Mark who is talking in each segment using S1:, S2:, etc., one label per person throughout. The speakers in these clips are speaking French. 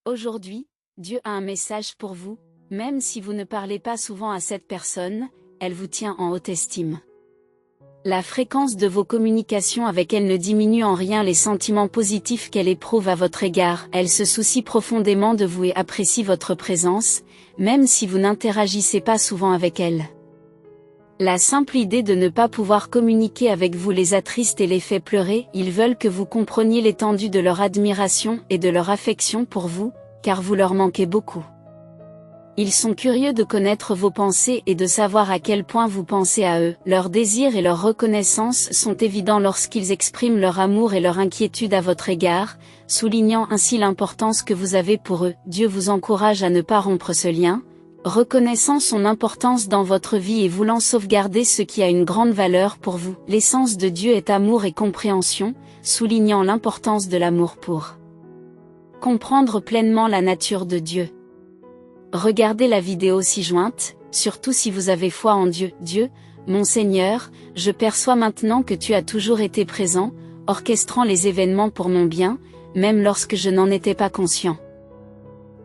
S1: Aujourd'hui, Dieu a un message pour vous, même si vous ne parlez pas souvent à cette personne, elle vous tient en haute estime. La fréquence de vos communications avec elle ne diminue en rien les sentiments positifs qu'elle éprouve à votre égard. Elle se soucie profondément de vous et apprécie votre présence, même si vous n'interagissez pas souvent avec elle. La simple idée de ne pas pouvoir communiquer avec vous les attriste et les fait pleurer. Ils veulent que vous compreniez l'étendue de leur admiration et de leur affection pour vous, car vous leur manquez beaucoup. Ils sont curieux de connaître vos pensées et de savoir à quel point vous pensez à eux. Leurs désirs et leur reconnaissance sont évidents lorsqu'ils expriment leur amour et leur inquiétude à votre égard, soulignant ainsi l'importance que vous avez pour eux. Dieu vous encourage à ne pas rompre ce lien, reconnaissant son importance dans votre vie et voulant sauvegarder ce qui a une grande valeur pour vous. L'essence de Dieu est amour et compréhension, soulignant l'importance de l'amour pour comprendre pleinement la nature de Dieu. Regardez la vidéo ci-jointe, surtout si vous avez foi en Dieu. Dieu, mon Seigneur, je perçois maintenant que tu as toujours été présent, orchestrant les événements pour mon bien, même lorsque je n'en étais pas conscient.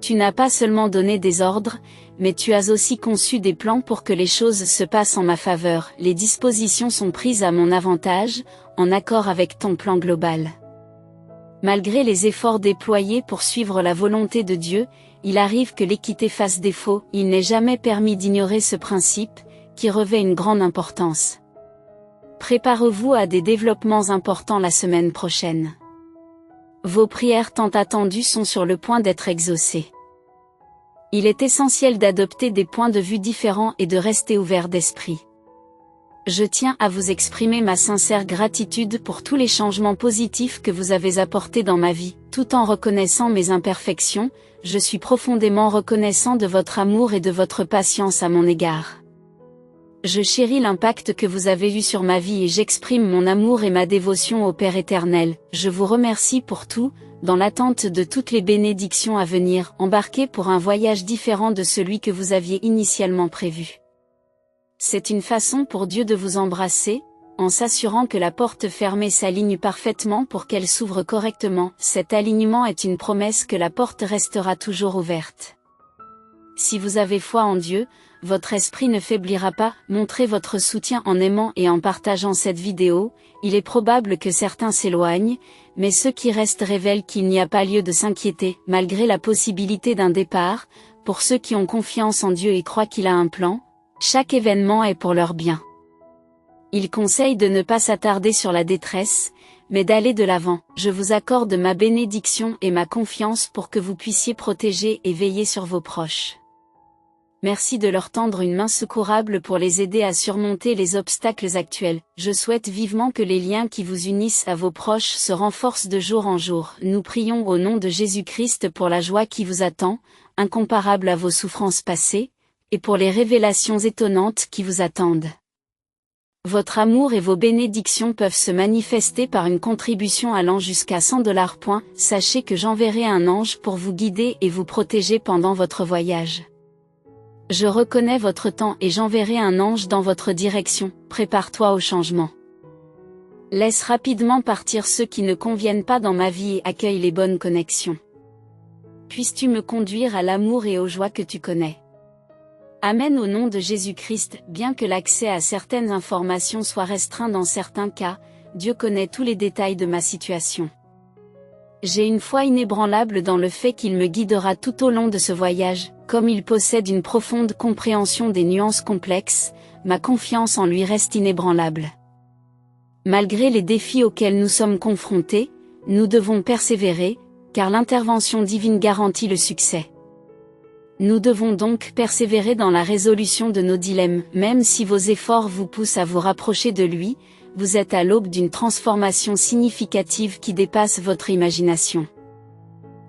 S1: Tu n'as pas seulement donné des ordres, mais tu as aussi conçu des plans pour que les choses se passent en ma faveur. Les dispositions sont prises à mon avantage, en accord avec ton plan global. Malgré les efforts déployés pour suivre la volonté de Dieu, il arrive que l'équité fasse défaut. Il n'est jamais permis d'ignorer ce principe, qui revêt une grande importance. Préparez-vous à des développements importants la semaine prochaine. Vos prières tant attendues sont sur le point d'être exaucées. Il est essentiel d'adopter des points de vue différents et de rester ouvert d'esprit. Je tiens à vous exprimer ma sincère gratitude pour tous les changements positifs que vous avez apportés dans ma vie. Tout en reconnaissant mes imperfections, je suis profondément reconnaissant de votre amour et de votre patience à mon égard. Je chéris l'impact que vous avez eu sur ma vie et j'exprime mon amour et ma dévotion au Père éternel. Je vous remercie pour tout, dans l'attente de toutes les bénédictions à venir. Embarquez pour un voyage différent de celui que vous aviez initialement prévu. C'est une façon pour Dieu de vous embrasser, en s'assurant que la porte fermée s'aligne parfaitement pour qu'elle s'ouvre correctement. Cet alignement est une promesse que la porte restera toujours ouverte. Si vous avez foi en Dieu, votre esprit ne faiblira pas. Montrez votre soutien en aimant et en partageant cette vidéo. Il est probable que certains s'éloignent, mais ceux qui restent révèlent qu'il n'y a pas lieu de s'inquiéter, malgré la possibilité d'un départ. Pour ceux qui ont confiance en Dieu et croient qu'il a un plan, chaque événement est pour leur bien. Il conseille de ne pas s'attarder sur la détresse, mais d'aller de l'avant. Je vous accorde ma bénédiction et ma confiance pour que vous puissiez protéger et veiller sur vos proches. Merci de leur tendre une main secourable pour les aider à surmonter les obstacles actuels. Je souhaite vivement que les liens qui vous unissent à vos proches se renforcent de jour en jour. Nous prions au nom de Jésus-Christ pour la joie qui vous attend, incomparable à vos souffrances passées, et pour les révélations étonnantes qui vous attendent. Votre amour et vos bénédictions peuvent se manifester par une contribution allant jusqu'à $100. Sachez que j'enverrai un ange pour vous guider et vous protéger pendant votre voyage. Je reconnais votre temps et j'enverrai un ange dans votre direction. Prépare-toi au changement. Laisse rapidement partir ceux qui ne conviennent pas dans ma vie et accueille les bonnes connexions. Puisses-tu me conduire à l'amour et aux joies que tu connais. Amen au nom de Jésus-Christ. Bien que l'accès à certaines informations soit restreint dans certains cas, Dieu connaît tous les détails de ma situation. J'ai une foi inébranlable dans le fait qu'il me guidera tout au long de ce voyage. Comme il possède une profonde compréhension des nuances complexes, ma confiance en lui reste inébranlable. Malgré les défis auxquels nous sommes confrontés, nous devons persévérer, car l'intervention divine garantit le succès. Nous devons donc persévérer dans la résolution de nos dilemmes. Même si vos efforts vous poussent à vous rapprocher de lui, vous êtes à l'aube d'une transformation significative qui dépasse votre imagination.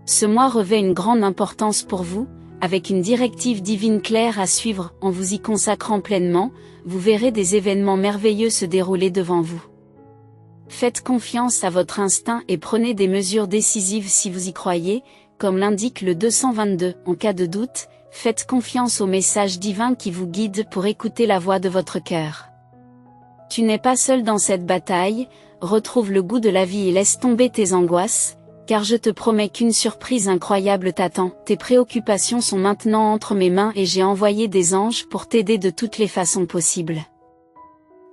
S1: Ce mois revêt une grande importance pour vous, avec une directive divine claire à suivre. En vous y consacrant pleinement, vous verrez des événements merveilleux se dérouler devant vous. Faites confiance à votre instinct et prenez des mesures décisives si vous y croyez, comme l'indique le 222. En cas de doute, faites confiance au message divin qui vous guide pour écouter la voix de votre cœur. Tu n'es pas seul dans cette bataille, retrouve le goût de la vie et laisse tomber tes angoisses, car je te promets qu'une surprise incroyable t'attend. Tes préoccupations sont maintenant entre mes mains et j'ai envoyé des anges pour t'aider de toutes les façons possibles.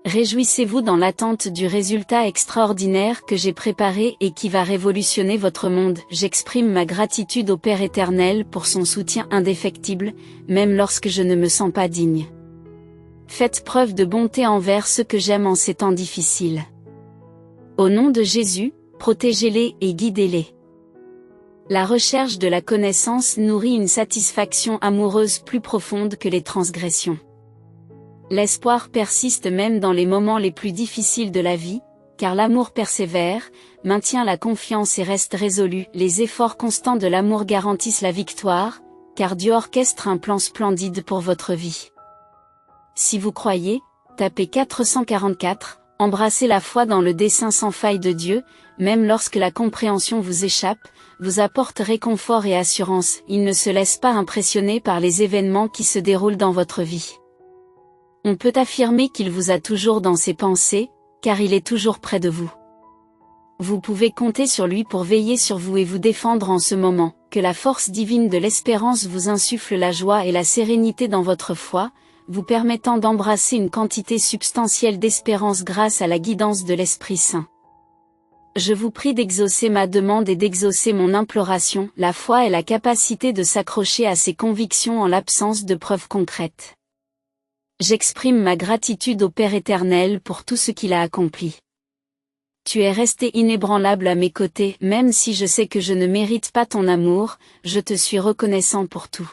S1: Réjouissez-vous dans l'attente du résultat extraordinaire que j'ai préparé et qui va révolutionner votre monde. J'exprime ma gratitude au Père éternel pour son soutien indéfectible, même lorsque je ne me sens pas digne. Faites preuve de bonté envers ceux que j'aime en ces temps difficiles. Au nom de Jésus, protégez-les et guidez-les. La recherche de la connaissance nourrit une satisfaction amoureuse plus profonde que les transgressions. L'espoir persiste même dans les moments les plus difficiles de la vie, car l'amour persévère, maintient la confiance et reste résolu. Les efforts constants de l'amour garantissent la victoire, car Dieu orchestre un plan splendide pour votre vie. Si vous croyez, tapez 444, embrassez la foi dans le dessein sans faille de Dieu, même lorsque la compréhension vous échappe, vous apporte réconfort et assurance. Il ne se laisse pas impressionner par les événements qui se déroulent dans votre vie. On peut affirmer qu'il vous a toujours dans ses pensées, car il est toujours près de vous. Vous pouvez compter sur lui pour veiller sur vous et vous défendre en ce moment. Que la force divine de l'espérance vous insuffle la joie et la sérénité dans votre foi, vous permettant d'embrasser une quantité substantielle d'espérance grâce à la guidance de l'Esprit Saint. Je vous prie d'exaucer ma demande et d'exaucer mon imploration. La foi est la capacité de s'accrocher à ses convictions en l'absence de preuves concrètes. J'exprime ma gratitude au Père éternel pour tout ce qu'il a accompli. Tu es resté inébranlable à mes côtés, même si je sais que je ne mérite pas ton amour, je te suis reconnaissant pour tout.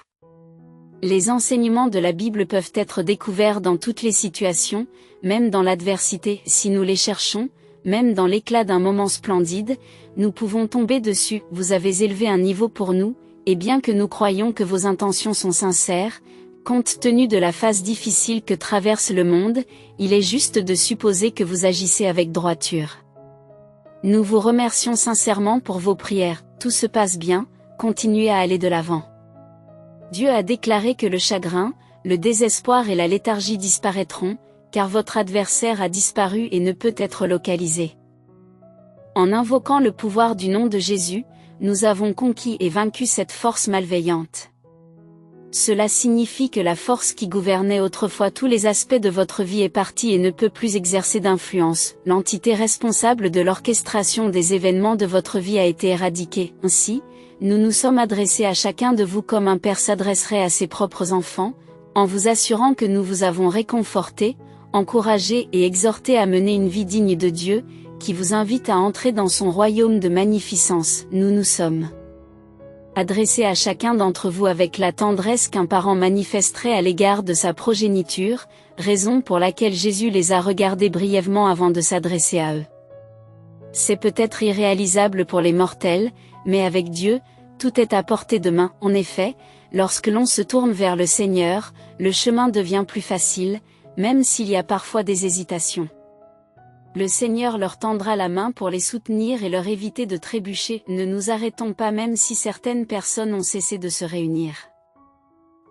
S1: Les enseignements de la Bible peuvent être découverts dans toutes les situations, même dans l'adversité, si nous les cherchons, même dans l'éclat d'un moment splendide, nous pouvons tomber dessus. Vous avez élevé un niveau pour nous, et bien que nous croyions que vos intentions sont sincères, compte tenu de la phase difficile que traverse le monde, il est juste de supposer que vous agissez avec droiture. Nous vous remercions sincèrement pour vos prières. Tout se passe bien, continuez à aller de l'avant. Dieu a déclaré que le chagrin, le désespoir et la léthargie disparaîtront, car votre adversaire a disparu et ne peut être localisé. En invoquant le pouvoir du nom de Jésus, nous avons conquis et vaincu cette force malveillante. Cela signifie que la force qui gouvernait autrefois tous les aspects de votre vie est partie et ne peut plus exercer d'influence. L'entité responsable de l'orchestration des événements de votre vie a été éradiquée. Ainsi, nous nous sommes adressés à chacun de vous comme un père s'adresserait à ses propres enfants, en vous assurant que nous vous avons réconforté, encouragé et exhorté à mener une vie digne de Dieu, qui vous invite à entrer dans son royaume de magnificence. Nous nous sommes adressés à chacun d'entre vous avec la tendresse qu'un parent manifesterait à l'égard de sa progéniture, raison pour laquelle Jésus les a regardés brièvement avant de s'adresser à eux. C'est peut-être irréalisable pour les mortels, mais avec Dieu, tout est à portée de main. En effet, lorsque l'on se tourne vers le Seigneur, le chemin devient plus facile, même s'il y a parfois des hésitations. Le Seigneur leur tendra la main pour les soutenir et leur éviter de trébucher. Ne nous arrêtons pas même si certaines personnes ont cessé de se réunir.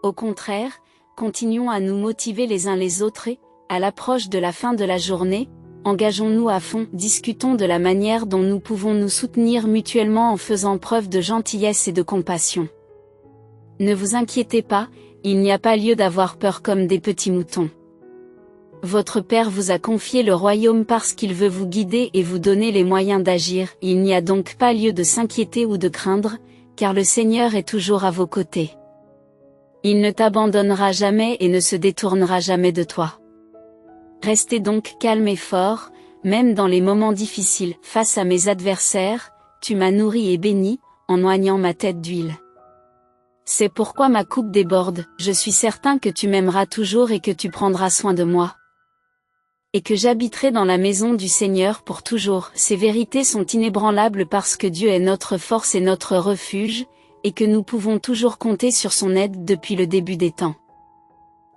S1: Au contraire, continuons à nous motiver les uns les autres et, à l'approche de la fin de la journée, engageons-nous à fond, discutons de la manière dont nous pouvons nous soutenir mutuellement en faisant preuve de gentillesse et de compassion. Ne vous inquiétez pas, il n'y a pas lieu d'avoir peur comme des petits moutons. Votre Père vous a confié le royaume parce qu'il veut vous guider et vous donner les moyens d'agir. Il n'y a donc pas lieu de s'inquiéter ou de craindre, car le Seigneur est toujours à vos côtés. Il ne t'abandonnera jamais et ne se détournera jamais de toi. Restez donc calme et fort, même dans les moments difficiles. Face à mes adversaires, tu m'as nourri et béni, en oignant ma tête d'huile. C'est pourquoi ma coupe déborde. Je suis certain que tu m'aimeras toujours et que tu prendras soin de moi. Et que j'habiterai dans la maison du Seigneur pour toujours. Ces vérités sont inébranlables parce que Dieu est notre force et notre refuge, et que nous pouvons toujours compter sur son aide depuis le début des temps.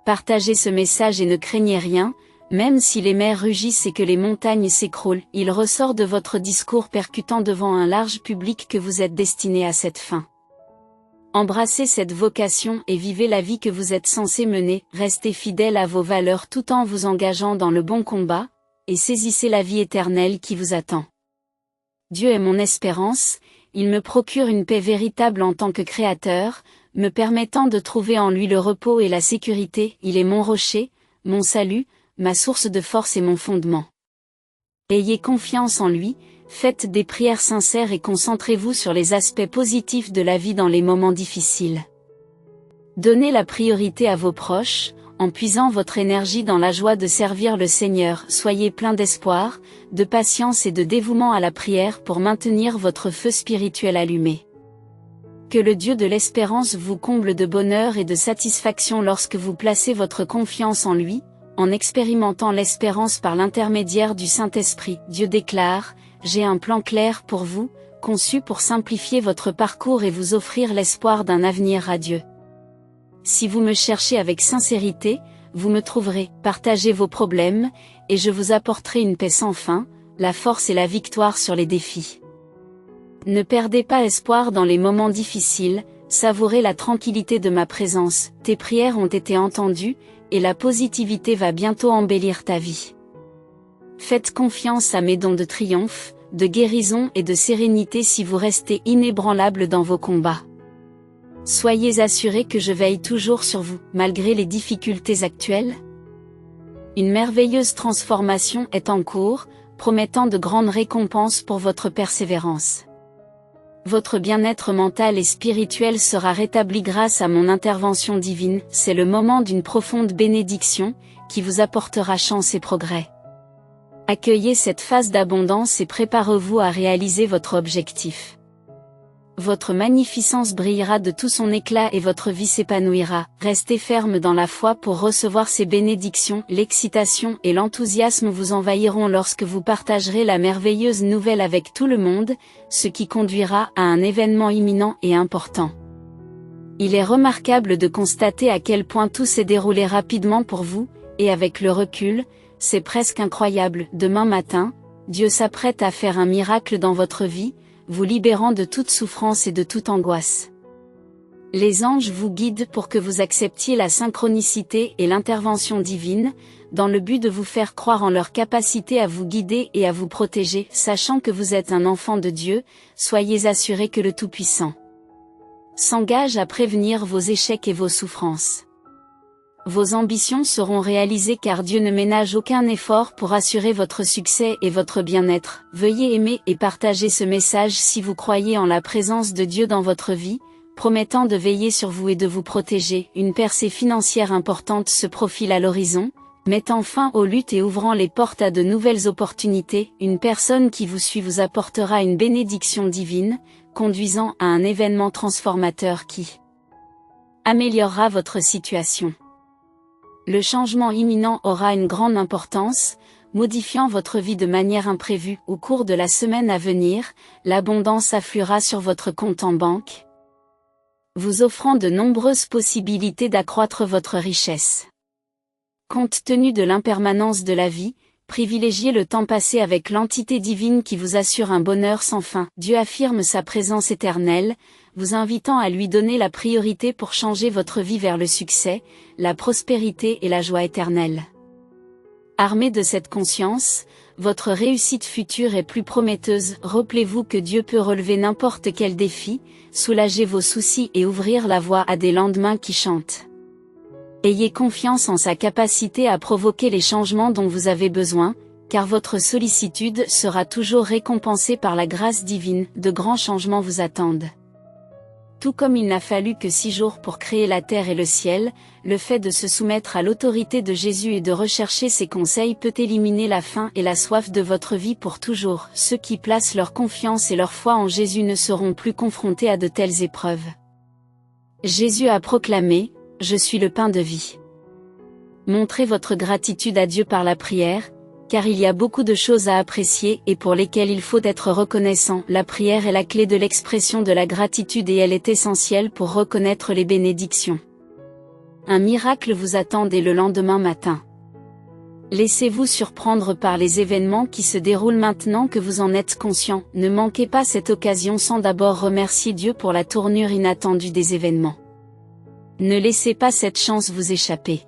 S1: Partagez ce message et ne craignez rien, même si les mers rugissent et que les montagnes s'écroulent. Il ressort de votre discours percutant devant un large public que vous êtes destiné à cette fin. Embrassez cette vocation et vivez la vie que vous êtes censé mener, restez fidèle à vos valeurs tout en vous engageant dans le bon combat, et saisissez la vie éternelle qui vous attend. Dieu est mon espérance, il me procure une paix véritable en tant que créateur, me permettant de trouver en lui le repos et la sécurité. Il est mon rocher, mon salut, ma source de force et mon fondement. Ayez confiance en lui, faites des prières sincères et concentrez-vous sur les aspects positifs de la vie dans les moments difficiles. Donnez la priorité à vos proches, en puisant votre énergie dans la joie de servir le Seigneur. Soyez plein d'espoir, de patience et de dévouement à la prière pour maintenir votre feu spirituel allumé. Que le Dieu de l'espérance vous comble de bonheur et de satisfaction lorsque vous placez votre confiance en lui, en expérimentant l'espérance par l'intermédiaire du Saint-Esprit. Dieu déclare, « J'ai un plan clair pour vous, conçu pour simplifier votre parcours et vous offrir l'espoir d'un avenir radieux. Si vous me cherchez avec sincérité, vous me trouverez, partagez vos problèmes, et je vous apporterai une paix sans fin, la force et la victoire sur les défis. Ne perdez pas espoir dans les moments difficiles, savourez la tranquillité de ma présence, tes prières ont été entendues, et la positivité va bientôt embellir ta vie. Faites confiance à mes dons de triomphe, de guérison et de sérénité si vous restez inébranlable dans vos combats. Soyez assurés que je veille toujours sur vous, malgré les difficultés actuelles. Une merveilleuse transformation est en cours, promettant de grandes récompenses pour votre persévérance. Votre bien-être mental et spirituel sera rétabli grâce à mon intervention divine. C'est le moment d'une profonde bénédiction, qui vous apportera chance et progrès. Accueillez cette phase d'abondance et préparez-vous à réaliser votre objectif. Votre magnificence brillera de tout son éclat et votre vie s'épanouira. Restez ferme dans la foi pour recevoir ces bénédictions. L'excitation et l'enthousiasme vous envahiront lorsque vous partagerez la merveilleuse nouvelle avec tout le monde, ce qui conduira à un événement imminent et important. Il est remarquable de constater à quel point tout s'est déroulé rapidement pour vous, et avec le recul, c'est presque incroyable. Demain matin, Dieu s'apprête à faire un miracle dans votre vie, vous libérant de toute souffrance et de toute angoisse. Les anges vous guident pour que vous acceptiez la synchronicité et l'intervention divine, dans le but de vous faire croire en leur capacité à vous guider et à vous protéger. Sachant que vous êtes un enfant de Dieu, soyez assurés que le Tout-Puissant s'engage à prévenir vos échecs et vos souffrances. Vos ambitions seront réalisées car Dieu ne ménage aucun effort pour assurer votre succès et votre bien-être. Veuillez aimer et partager ce message si vous croyez en la présence de Dieu dans votre vie, promettant de veiller sur vous et de vous protéger. Une percée financière importante se profile à l'horizon, mettant fin aux luttes et ouvrant les portes à de nouvelles opportunités. Une personne qui vous suit vous apportera une bénédiction divine, conduisant à un événement transformateur qui améliorera votre situation. Le changement imminent aura une grande importance, modifiant votre vie de manière imprévue. Au cours de la semaine à venir, l'abondance affluera sur votre compte en banque, vous offrant de nombreuses possibilités d'accroître votre richesse. Compte tenu de l'impermanence de la vie, privilégiez le temps passé avec l'entité divine qui vous assure un bonheur sans fin. Dieu affirme sa présence éternelle, vous invitant à lui donner la priorité pour changer votre vie vers le succès, la prospérité et la joie éternelle. Armé de cette conscience, votre réussite future est plus prometteuse. Rappelez-vous que Dieu peut relever n'importe quel défi, soulager vos soucis et ouvrir la voie à des lendemains qui chantent. Ayez confiance en sa capacité à provoquer les changements dont vous avez besoin, car votre sollicitude sera toujours récompensée par la grâce divine. De grands changements vous attendent. Tout comme il n'a fallu que 6 jours pour créer la terre et le ciel, le fait de se soumettre à l'autorité de Jésus et de rechercher ses conseils peut éliminer la faim et la soif de votre vie pour toujours. Ceux qui placent leur confiance et leur foi en Jésus ne seront plus confrontés à de telles épreuves. Jésus a proclamé, « Je suis le pain de vie ». Montrez votre gratitude à Dieu par la prière, car il y a beaucoup de choses à apprécier et pour lesquelles il faut être reconnaissant. La prière est la clé de l'expression de la gratitude et elle est essentielle pour reconnaître les bénédictions. Un miracle vous attend dès le lendemain matin. Laissez-vous surprendre par les événements qui se déroulent maintenant que vous en êtes conscient. Ne manquez pas cette occasion sans d'abord remercier Dieu pour la tournure inattendue des événements. Ne laissez pas cette chance vous échapper.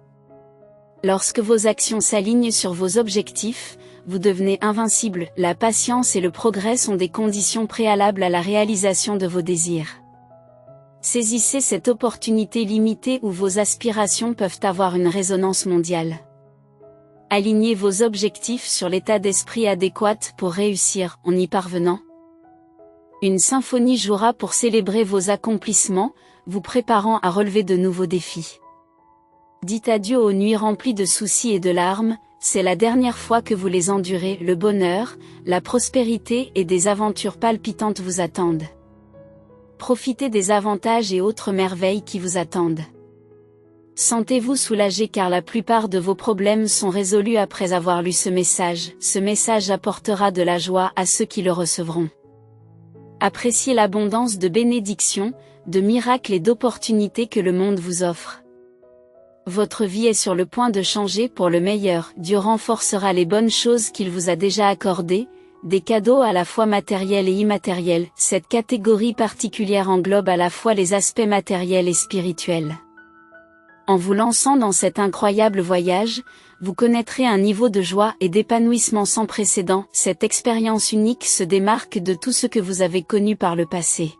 S1: Lorsque vos actions s'alignent sur vos objectifs, vous devenez invincible. La patience et le progrès sont des conditions préalables à la réalisation de vos désirs. Saisissez cette opportunité limitée où vos aspirations peuvent avoir une résonance mondiale. Alignez vos objectifs sur l'état d'esprit adéquat pour réussir en y parvenant. Une symphonie jouera pour célébrer vos accomplissements, vous préparant à relever de nouveaux défis. Dites adieu aux nuits remplies de soucis et de larmes, c'est la dernière fois que vous les endurez. Le bonheur, la prospérité et des aventures palpitantes vous attendent. Profitez des avantages et autres merveilles qui vous attendent. Sentez-vous soulagé car la plupart de vos problèmes sont résolus après avoir lu ce message. Ce message apportera de la joie à ceux qui le recevront. Appréciez l'abondance de bénédictions, de miracles et d'opportunités que le monde vous offre. Votre vie est sur le point de changer pour le meilleur. Dieu renforcera les bonnes choses qu'il vous a déjà accordées, des cadeaux à la fois matériels et immatériels. Cette catégorie particulière englobe à la fois les aspects matériels et spirituels. En vous lançant dans cet incroyable voyage, vous connaîtrez un niveau de joie et d'épanouissement sans précédent. Cette expérience unique se démarque de tout ce que vous avez connu par le passé.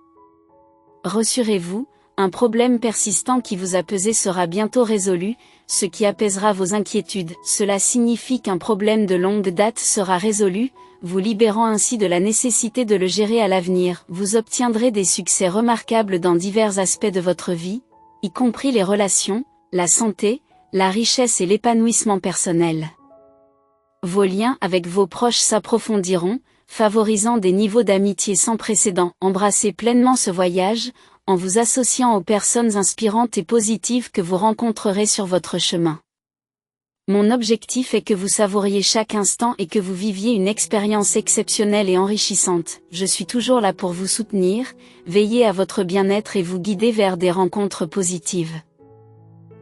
S1: Rassurez-vous, un problème persistant qui vous a pesé sera bientôt résolu, ce qui apaisera vos inquiétudes. Cela signifie qu'un problème de longue date sera résolu, vous libérant ainsi de la nécessité de le gérer à l'avenir. Vous obtiendrez des succès remarquables dans divers aspects de votre vie, y compris les relations, la santé, la richesse et l'épanouissement personnel. Vos liens avec vos proches s'approfondiront, favorisant des niveaux d'amitié sans précédent. Embrassez pleinement ce voyage, en vous associant aux personnes inspirantes et positives que vous rencontrerez sur votre chemin. Mon objectif est que vous savouriez chaque instant et que vous viviez une expérience exceptionnelle et enrichissante. Je suis toujours là pour vous soutenir, veiller à votre bien-être et vous guider vers des rencontres positives.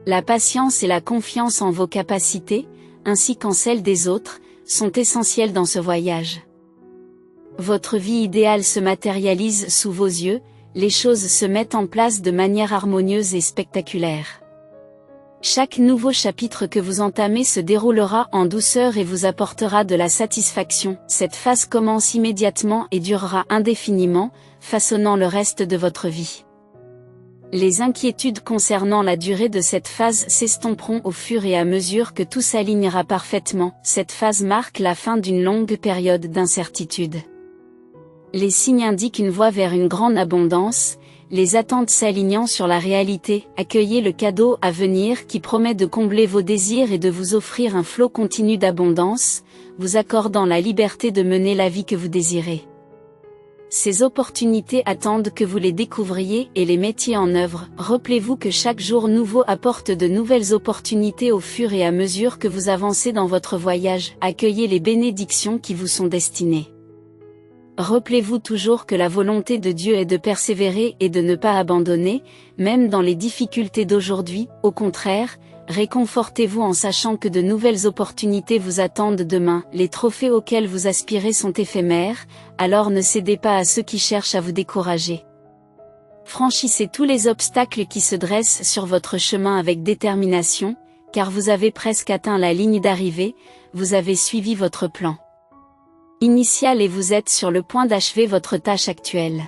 S1: La patience et la confiance en vos capacités, ainsi qu'en celles des autres, sont essentielles dans ce voyage. Votre vie idéale se matérialise sous vos yeux, les choses se mettent en place de manière harmonieuse et spectaculaire. Chaque nouveau chapitre que vous entamez se déroulera en douceur et vous apportera de la satisfaction. Cette phase commence immédiatement et durera indéfiniment, façonnant le reste de votre vie. Les inquiétudes concernant la durée de cette phase s'estomperont au fur et à mesure que tout s'alignera parfaitement. Cette phase marque la fin d'une longue période d'incertitude. Les signes indiquent une voie vers une grande abondance, les attentes s'alignant sur la réalité. Accueillez le cadeau à venir qui promet de combler vos désirs et de vous offrir un flot continu d'abondance, vous accordant la liberté de mener la vie que vous désirez. Ces opportunités attendent que vous les découvriez et les mettiez en œuvre. Rappelez-vous que chaque jour nouveau apporte de nouvelles opportunités au fur et à mesure que vous avancez dans votre voyage. Accueillez les bénédictions qui vous sont destinées. Rappelez-vous toujours que la volonté de Dieu est de persévérer et de ne pas abandonner, même dans les difficultés d'aujourd'hui. Au contraire, réconfortez-vous en sachant que de nouvelles opportunités vous attendent demain. Les trophées auxquels vous aspirez sont éphémères, alors ne cédez pas à ceux qui cherchent à vous décourager. Franchissez tous les obstacles qui se dressent sur votre chemin avec détermination, car vous avez presque atteint la ligne d'arrivée, vous avez suivi votre plan initial et vous êtes sur le point d'achever votre tâche actuelle.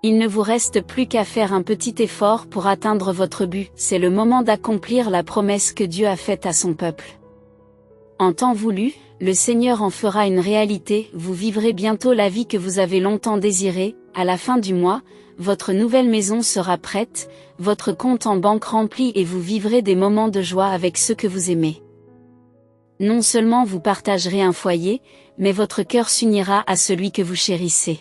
S1: Il ne vous reste plus qu'à faire un petit effort pour atteindre votre but. C'est le moment d'accomplir la promesse que Dieu a faite à son peuple. En temps voulu, le Seigneur en fera une réalité. Vous vivrez bientôt la vie que vous avez longtemps désirée. À la fin du mois, votre nouvelle maison sera prête, votre compte en banque rempli et vous vivrez des moments de joie avec ceux que vous aimez. Non seulement vous partagerez un foyer, mais votre cœur s'unira à celui que vous chérissez.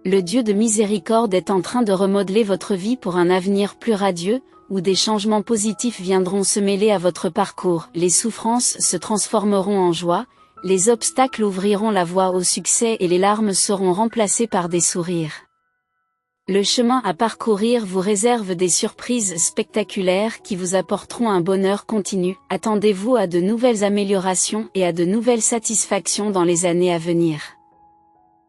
S1: Le Dieu de miséricorde est en train de remodeler votre vie pour un avenir plus radieux, où des changements positifs viendront se mêler à votre parcours. Les souffrances se transformeront en joie, les obstacles ouvriront la voie au succès et les larmes seront remplacées par des sourires. Le chemin à parcourir vous réserve des surprises spectaculaires qui vous apporteront un bonheur continu. Attendez-vous à de nouvelles améliorations et à de nouvelles satisfactions dans les années à venir.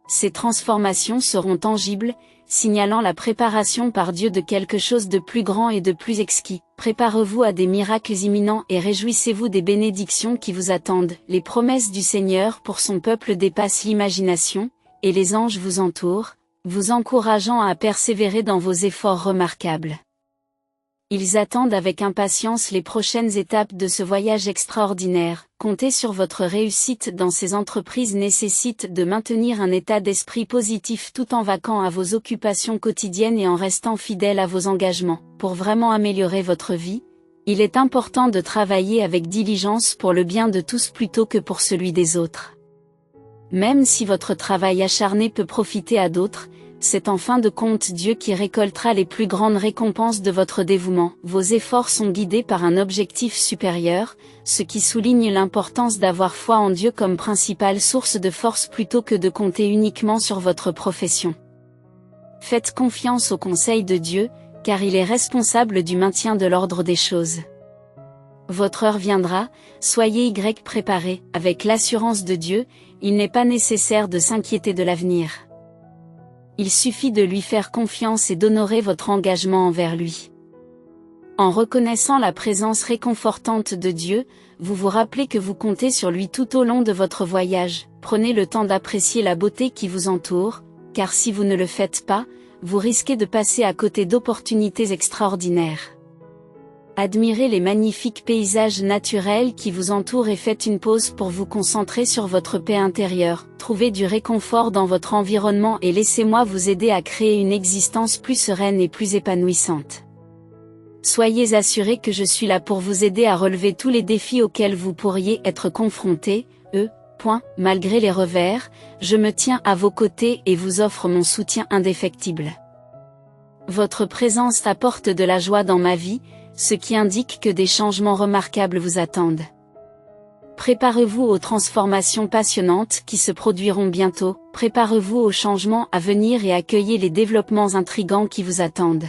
S1: Ces transformations seront tangibles, signalant la préparation par Dieu de quelque chose de plus grand et de plus exquis. Préparez-vous à des miracles imminents et réjouissez-vous des bénédictions qui vous attendent. Les promesses du Seigneur pour son peuple dépassent l'imagination, et les anges vous entourent, vous encourageant à persévérer dans vos efforts remarquables. Ils attendent avec impatience les prochaines étapes de ce voyage extraordinaire. Compter sur votre réussite dans ces entreprises nécessite de maintenir un état d'esprit positif tout en vaquant à vos occupations quotidiennes et en restant fidèle à vos engagements. Pour vraiment améliorer votre vie, il est important de travailler avec diligence pour le bien de tous plutôt que pour celui des autres. Même si votre travail acharné peut profiter à d'autres, c'est en fin de compte Dieu qui récoltera les plus grandes récompenses de votre dévouement. Vos efforts sont guidés par un objectif supérieur, ce qui souligne l'importance d'avoir foi en Dieu comme principale source de force plutôt que de compter uniquement sur votre profession. Faites confiance au conseil de Dieu, car il est responsable du maintien de l'ordre des choses. Votre heure viendra, soyez préparés. Avec l'assurance de Dieu, il n'est pas nécessaire de s'inquiéter de l'avenir. Il suffit de lui faire confiance et d'honorer votre engagement envers lui. En reconnaissant la présence réconfortante de Dieu, vous vous rappelez que vous comptez sur lui tout au long de votre voyage. Prenez le temps d'apprécier la beauté qui vous entoure, car si vous ne le faites pas, vous risquez de passer à côté d'opportunités extraordinaires. Admirez les magnifiques paysages naturels qui vous entourent et faites une pause pour vous concentrer sur votre paix intérieure. Trouvez du réconfort dans votre environnement et laissez-moi vous aider à créer une existence plus sereine et plus épanouissante. Soyez assurés que je suis là pour vous aider à relever tous les défis auxquels vous pourriez être confrontés. Malgré les revers, je me tiens à vos côtés et vous offre mon soutien indéfectible. Votre présence apporte de la joie dans ma vie, ce qui indique que des changements remarquables vous attendent. Préparez-vous aux transformations passionnantes qui se produiront bientôt, préparez-vous aux changements à venir et accueillez les développements intrigants qui vous attendent.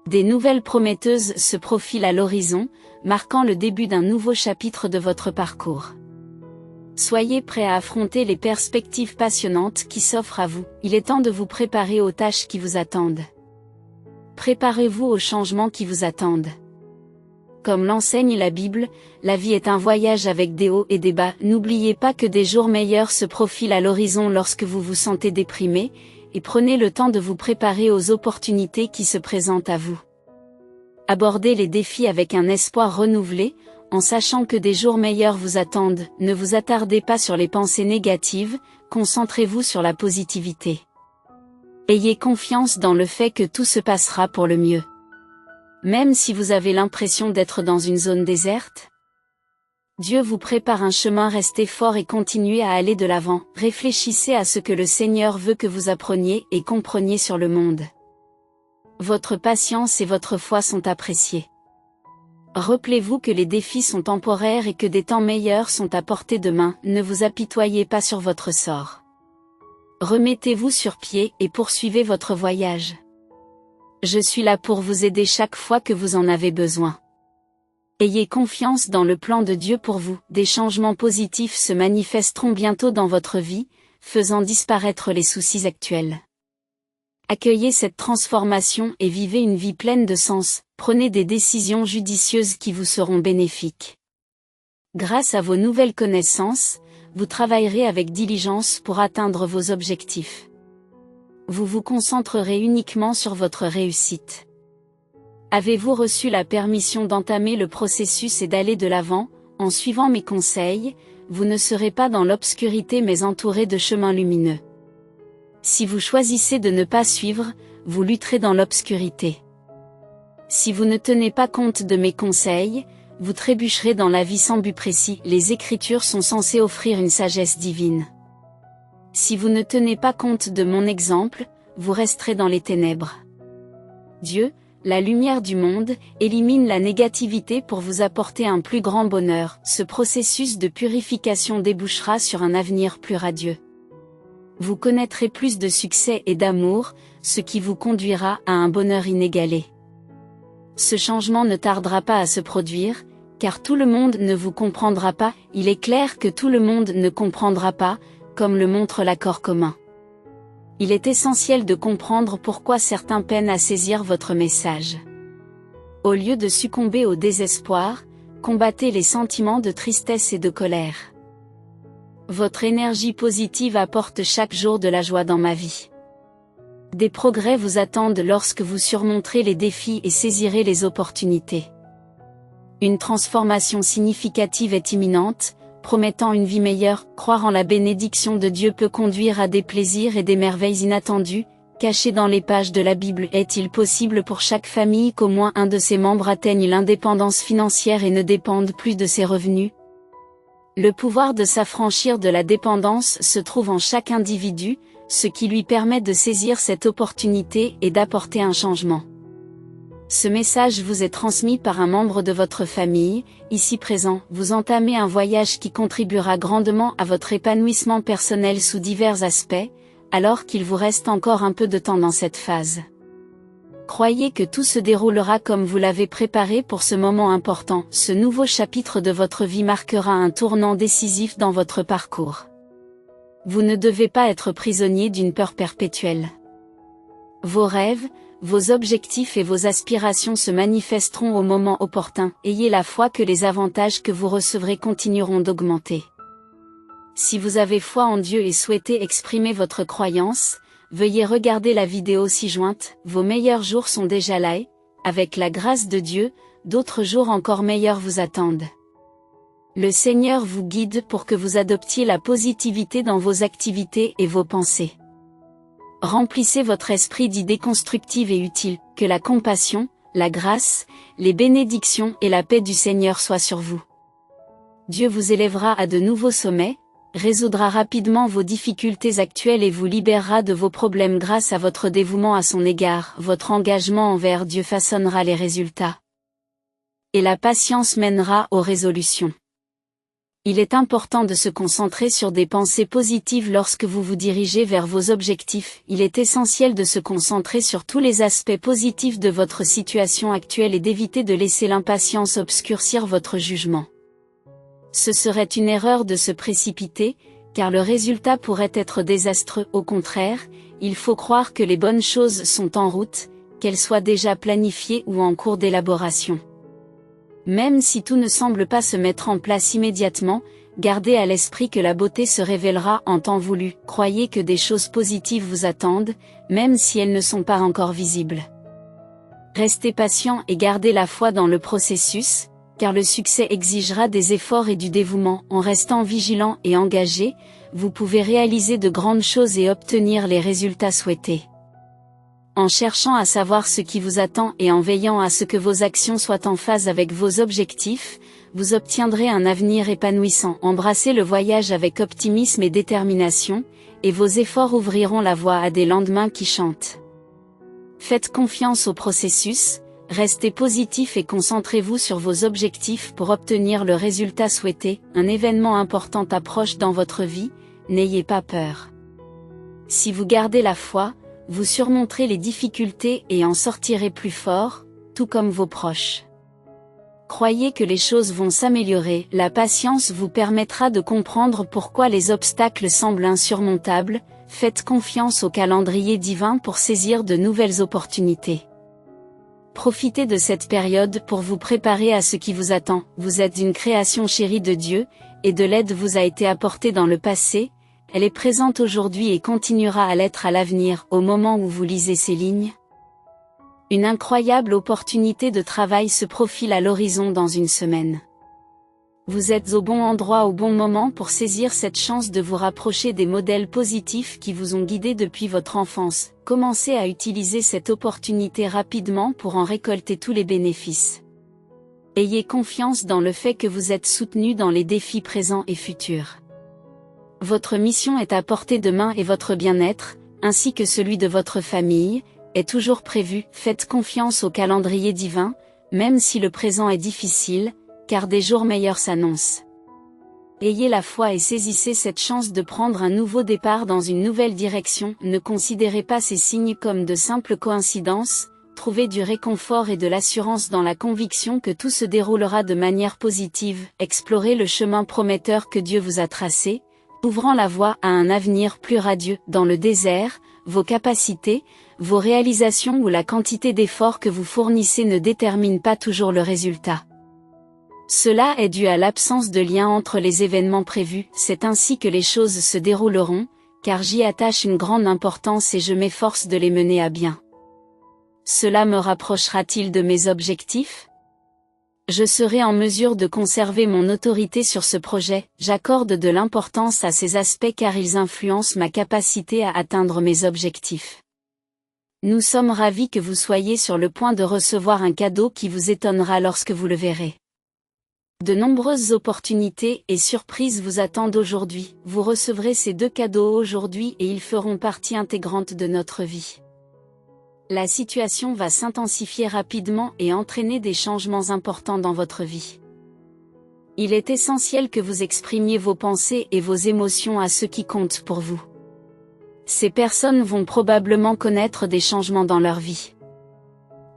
S1: Des nouvelles prometteuses se profilent à l'horizon, marquant le début d'un nouveau chapitre de votre parcours. Soyez prêts à affronter les perspectives passionnantes qui s'offrent à vous. Il est temps de vous préparer aux tâches qui vous attendent. Préparez-vous aux changements qui vous attendent. Comme l'enseigne la Bible, la vie est un voyage avec des hauts et des bas. N'oubliez pas que des jours meilleurs se profilent à l'horizon lorsque vous vous sentez déprimé, et prenez le temps de vous préparer aux opportunités qui se présentent à vous. Abordez les défis avec un espoir renouvelé, en sachant que des jours meilleurs vous attendent. Ne vous attardez pas sur les pensées négatives, concentrez-vous sur la positivité. Ayez confiance dans le fait que tout se passera pour le mieux. Même si vous avez l'impression d'être dans une zone déserte, Dieu vous prépare un chemin. Restez fort et continuez à aller de l'avant. Réfléchissez à ce que le Seigneur veut que vous appreniez et compreniez sur le monde. Votre patience et votre foi sont appréciées. Rappelez-vous que les défis sont temporaires et que des temps meilleurs sont à portée de main. Ne vous apitoyez pas sur votre sort. Remettez-vous sur pied et poursuivez votre voyage. Je suis là pour vous aider chaque fois que vous en avez besoin. Ayez confiance dans le plan de Dieu pour vous. Des changements positifs se manifesteront bientôt dans votre vie, faisant disparaître les soucis actuels. Accueillez cette transformation et vivez une vie pleine de sens. Prenez des décisions judicieuses qui vous seront bénéfiques. Grâce à vos nouvelles connaissances, vous travaillerez avec diligence pour atteindre vos objectifs. Vous vous concentrerez uniquement sur votre réussite. Avez-vous reçu la permission d'entamer le processus et d'aller de l'avant? En suivant mes conseils, vous ne serez pas dans l'obscurité mais entouré de chemins lumineux. Si vous choisissez de ne pas suivre, vous lutterez dans l'obscurité. Si vous ne tenez pas compte de mes conseils, vous trébucherez dans la vie sans but précis. Les Écritures sont censées offrir une sagesse divine. Si vous ne tenez pas compte de mon exemple, vous resterez dans les ténèbres. Dieu, la lumière du monde, élimine la négativité pour vous apporter un plus grand bonheur. Ce processus de purification débouchera sur un avenir plus radieux. Vous connaîtrez plus de succès et d'amour, ce qui vous conduira à un bonheur inégalé. Ce changement ne tardera pas à se produire, car tout le monde ne vous comprendra pas. Il est clair que tout le monde ne comprendra pas, comme le montre l'accord commun. Il est essentiel de comprendre pourquoi certains peinent à saisir votre message. Au lieu de succomber au désespoir, combattez les sentiments de tristesse et de colère. Votre énergie positive apporte chaque jour de la joie dans ma vie. Des progrès vous attendent lorsque vous surmonterez les défis et saisirez les opportunités. Une transformation significative est imminente, promettant une vie meilleure. Croire en la bénédiction de Dieu peut conduire à des plaisirs et des merveilles inattendues, cachées dans les pages de la Bible. Est-il possible pour chaque famille qu'au moins un de ses membres atteigne l'indépendance financière et ne dépende plus de ses revenus? Le pouvoir de s'affranchir de la dépendance se trouve en chaque individu, ce qui lui permet de saisir cette opportunité et d'apporter un changement. Ce message vous est transmis par un membre de votre famille, ici présent. Vous entamez un voyage qui contribuera grandement à votre épanouissement personnel sous divers aspects, alors qu'il vous reste encore un peu de temps dans cette phase. Croyez que tout se déroulera comme vous l'avez préparé pour ce moment important. Ce nouveau chapitre de votre vie marquera un tournant décisif dans votre parcours. Vous ne devez pas être prisonnier d'une peur perpétuelle. Vos rêves, vos objectifs et vos aspirations se manifesteront au moment opportun. Ayez la foi que les avantages que vous recevrez continueront d'augmenter. Si vous avez foi en Dieu et souhaitez exprimer votre croyance, veuillez regarder la vidéo ci-jointe. Vos meilleurs jours sont déjà là et, avec la grâce de Dieu, d'autres jours encore meilleurs vous attendent. Le Seigneur vous guide pour que vous adoptiez la positivité dans vos activités et vos pensées. Remplissez votre esprit d'idées constructives et utiles, que la compassion, la grâce, les bénédictions et la paix du Seigneur soient sur vous. Dieu vous élèvera à de nouveaux sommets, résoudra rapidement vos difficultés actuelles et vous libérera de vos problèmes grâce à votre dévouement à son égard. Votre engagement envers Dieu façonnera les résultats. Et la patience mènera aux résolutions. Il est important de se concentrer sur des pensées positives lorsque vous vous dirigez vers vos objectifs. Il est essentiel de se concentrer sur tous les aspects positifs de votre situation actuelle et d'éviter de laisser l'impatience obscurcir votre jugement. Ce serait une erreur de se précipiter, car le résultat pourrait être désastreux. Au contraire, il faut croire que les bonnes choses sont en route, qu'elles soient déjà planifiées ou en cours d'élaboration. Même si tout ne semble pas se mettre en place immédiatement, gardez à l'esprit que la beauté se révélera en temps voulu. Croyez que des choses positives vous attendent, même si elles ne sont pas encore visibles. Restez patient et gardez la foi dans le processus, car le succès exigera des efforts et du dévouement. En restant vigilant et engagé, vous pouvez réaliser de grandes choses et obtenir les résultats souhaités. En cherchant à savoir ce qui vous attend et en veillant à ce que vos actions soient en phase avec vos objectifs, vous obtiendrez un avenir épanouissant. Embrassez le voyage avec optimisme et détermination, et vos efforts ouvriront la voie à des lendemains qui chantent. Faites confiance au processus, restez positif et concentrez-vous sur vos objectifs pour obtenir le résultat souhaité. Un événement important approche dans votre vie, n'ayez pas peur. Si vous gardez la foi, vous surmonterez les difficultés et en sortirez plus fort, tout comme vos proches. Croyez que les choses vont s'améliorer. La patience vous permettra de comprendre pourquoi les obstacles semblent insurmontables. Faites confiance au calendrier divin pour saisir de nouvelles opportunités. Profitez de cette période pour vous préparer à ce qui vous attend. Vous êtes une création chérie de Dieu, et de l'aide vous a été apportée dans le passé. Elle est présente aujourd'hui et continuera à l'être à l'avenir. Au moment où vous lisez ces lignes, une incroyable opportunité de travail se profile à l'horizon dans une semaine. Vous êtes au bon endroit au bon moment pour saisir cette chance de vous rapprocher des modèles positifs qui vous ont guidé depuis votre enfance. Commencez à utiliser cette opportunité rapidement pour en récolter tous les bénéfices. Ayez confiance dans le fait que vous êtes soutenu dans les défis présents et futurs. Votre mission est à portée de main et votre bien-être, ainsi que celui de votre famille, est toujours prévu. Faites confiance au calendrier divin, même si le présent est difficile, car des jours meilleurs s'annoncent. Ayez la foi et saisissez cette chance de prendre un nouveau départ dans une nouvelle direction. Ne considérez pas ces signes comme de simples coïncidences, trouvez du réconfort et de l'assurance dans la conviction que tout se déroulera de manière positive. Explorez le chemin prometteur que Dieu vous a tracé, ouvrant la voie à un avenir plus radieux. Dans le désert, vos capacités, vos réalisations ou la quantité d'efforts que vous fournissez ne déterminent pas toujours le résultat. Cela est dû à l'absence de lien entre les événements prévus, c'est ainsi que les choses se dérouleront, car j'y attache une grande importance et je m'efforce de les mener à bien. Cela me rapprochera-t-il de mes objectifs ? Je serai en mesure de conserver mon autorité sur ce projet, j'accorde de l'importance à ces aspects car ils influencent ma capacité à atteindre mes objectifs. Nous sommes ravis que vous soyez sur le point de recevoir un cadeau qui vous étonnera lorsque vous le verrez. De nombreuses opportunités et surprises vous attendent aujourd'hui, vous recevrez ces 2 cadeaux aujourd'hui et ils feront partie intégrante de notre vie. La situation va s'intensifier rapidement et entraîner des changements importants dans votre vie. Il est essentiel que vous exprimiez vos pensées et vos émotions à ceux qui comptent pour vous. Ces personnes vont probablement connaître des changements dans leur vie.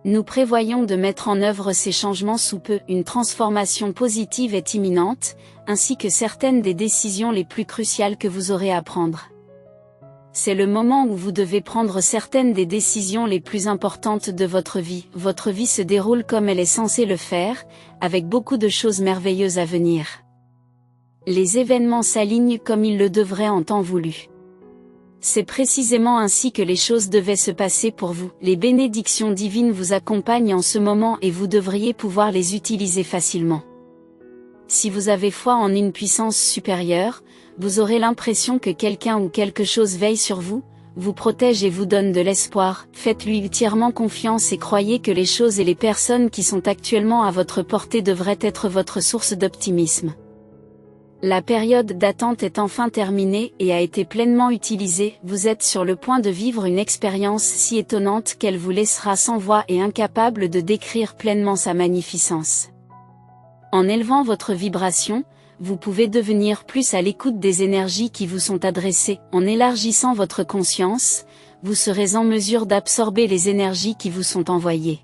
S1: Nous prévoyons de mettre en œuvre ces changements sous peu, une transformation positive est imminente, ainsi que certaines des décisions les plus cruciales que vous aurez à prendre. C'est le moment où vous devez prendre certaines des décisions les plus importantes de votre vie. Votre vie se déroule comme elle est censée le faire, avec beaucoup de choses merveilleuses à venir. Les événements s'alignent comme ils le devraient en temps voulu. C'est précisément ainsi que les choses devaient se passer pour vous. Les bénédictions divines vous accompagnent en ce moment et vous devriez pouvoir les utiliser facilement. Si vous avez foi en une puissance supérieure, vous aurez l'impression que quelqu'un ou quelque chose veille sur vous, vous protège et vous donne de l'espoir. Faites-lui entièrement confiance et croyez que les choses et les personnes qui sont actuellement à votre portée devraient être votre source d'optimisme. La période d'attente est enfin terminée et a été pleinement utilisée. Vous êtes sur le point de vivre une expérience si étonnante qu'elle vous laissera sans voix et incapable de décrire pleinement sa magnificence. En élevant votre vibration, vous pouvez devenir plus à l'écoute des énergies qui vous sont adressées. En élargissant votre conscience, vous serez en mesure d'absorber les énergies qui vous sont envoyées.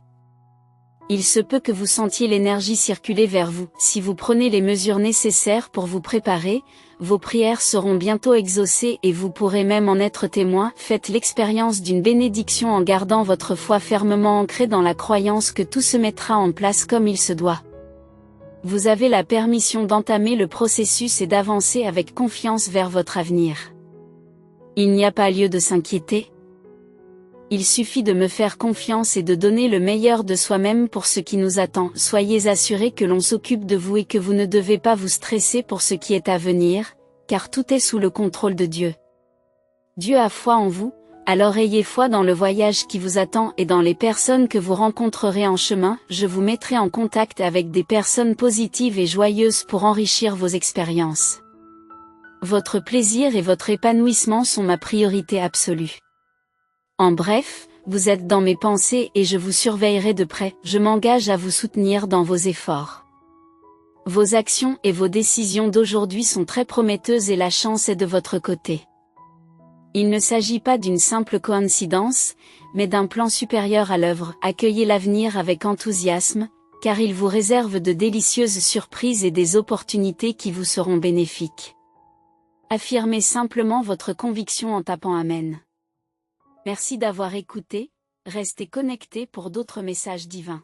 S1: Il se peut que vous sentiez l'énergie circuler vers vous. Si vous prenez les mesures nécessaires pour vous préparer, vos prières seront bientôt exaucées et vous pourrez même en être témoin. Faites l'expérience d'une bénédiction en gardant votre foi fermement ancrée dans la croyance que tout se mettra en place comme il se doit. Vous avez la permission d'entamer le processus et d'avancer avec confiance vers votre avenir. Il n'y a pas lieu de s'inquiéter. Il suffit de me faire confiance et de donner le meilleur de soi-même pour ce qui nous attend. Soyez assurés que l'on s'occupe de vous et que vous ne devez pas vous stresser pour ce qui est à venir, car tout est sous le contrôle de Dieu. Dieu a foi en vous, alors ayez foi dans le voyage qui vous attend et dans les personnes que vous rencontrerez en chemin. Je vous mettrai en contact avec des personnes positives et joyeuses pour enrichir vos expériences. Votre plaisir et votre épanouissement sont ma priorité absolue. En bref, vous êtes dans mes pensées et je vous surveillerai de près. Je m'engage à vous soutenir dans vos efforts. Vos actions et vos décisions d'aujourd'hui sont très prometteuses et la chance est de votre côté. Il ne s'agit pas d'une simple coïncidence, mais d'un plan supérieur à l'œuvre. Accueillez l'avenir avec enthousiasme, car il vous réserve de délicieuses surprises et des opportunités qui vous seront bénéfiques. Affirmez simplement votre conviction en tapant Amen. Merci d'avoir écouté, restez connectés pour d'autres messages divins.